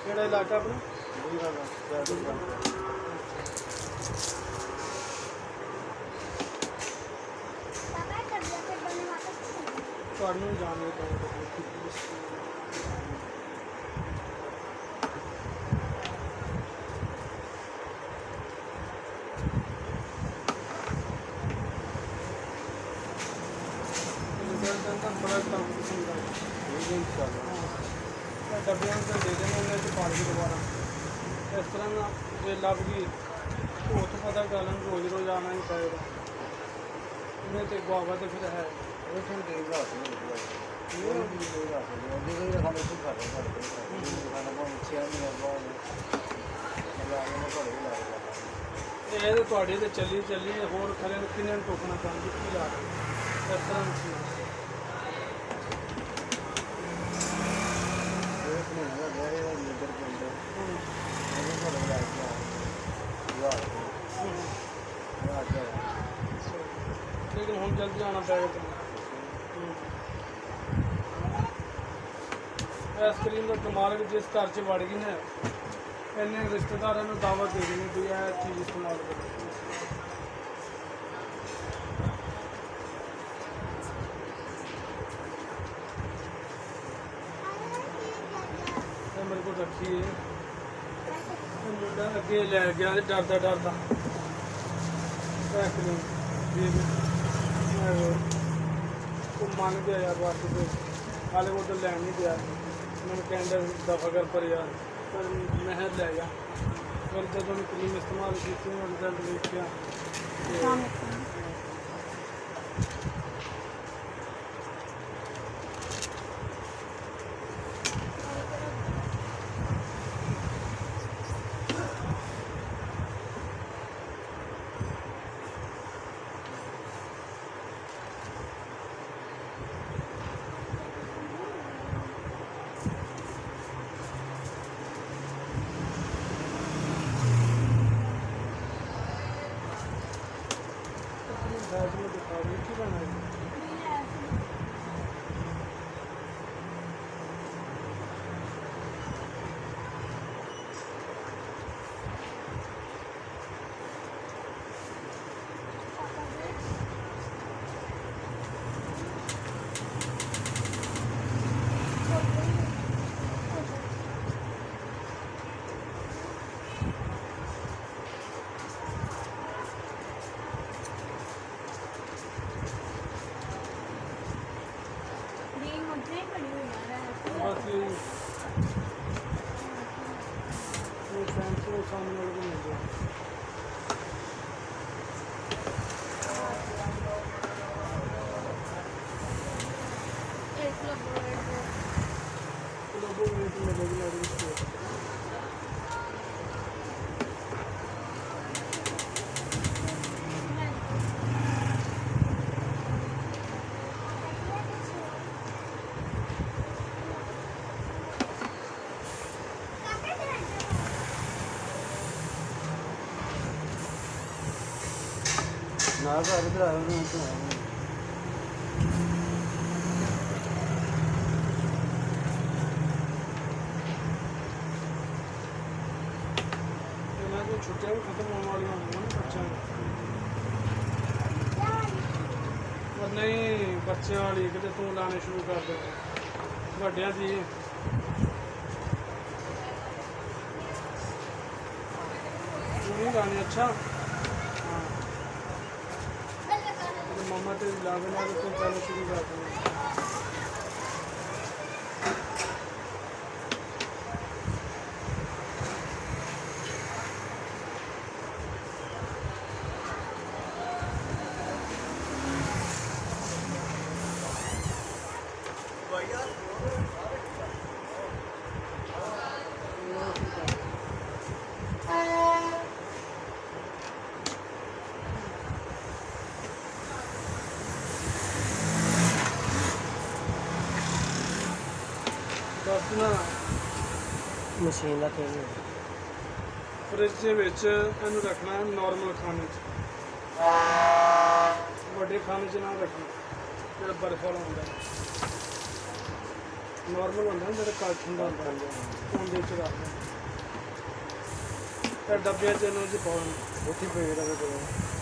ਕਿਹੜਾ ਇਲਾਕਾ ਆਪਣਾ? ਤੁਹਾਨੂੰ ਜਾਣਦੇ बड़ा काम पसंद है डब्बियां से दे देने उन्हें तो पानी दोबारा इस तरह ना जे लभ गई तो तो पता कर लें रोज़ रोज़ आना ही पड़ेगा उन्हें तो गुआवा तो फिर है ये तो थोड़ी तो चली चली होर खरे किन्ने टोकना चाहती की ला इस तरह लेकिन हम जल्दी आना पड़ेगा आइसक्रीम का कमाल है जिस घर च वड़ गई ना इन्ने रिश्तेदारों को दावत दे देनी भी यह चीज़ इस्तेमाल करो मेरे को रखी है मुंडा अगे लै गया डरदा डरदा मन गया यार बस हाले वो तो लैन नहीं गया मैंने कहते दफा कर पर यार पर मैं लै गया फिर जब क्रीम इस्तेमाल की रिजल्ट देखा सामने मिल गया ना घर इधर आए हुए तो छुट्टियां भी खत्म होने वाली होंगी ना बच्चों और नहीं बच्चों वाली कितने तू लाने शुरू कर दे ਵੱਡਿਆਂ ਦੀ नहीं लाने अच्छा मामा तो लाने वाले तो पहले शुरू कर देंगे बस ना मशीन का तेल फ्रिज के इनू रखना है नॉर्मल खाने च, बड़े खाने च ना रखना। ਜਿਹੜਾ ਬਰਫ ਵਾਲਾ ਹੁੰਦਾ ਨਾਰਮਲ ਹੁੰਦਾ ਨਾ ਜਿਹੜਾ ਕਾਲਖੰਡਾ ਹੁੰਦਾ ਉਹਦੇ ਚ ਰੱਖਦੇ ਤੇ ਡੱਬਿਆਂ ਚ ਇਹਨੂੰ ਜੀ ਪਾਉਣ ਉੱਥੇ ਪਈ ਰਵੇ ਕੋਲ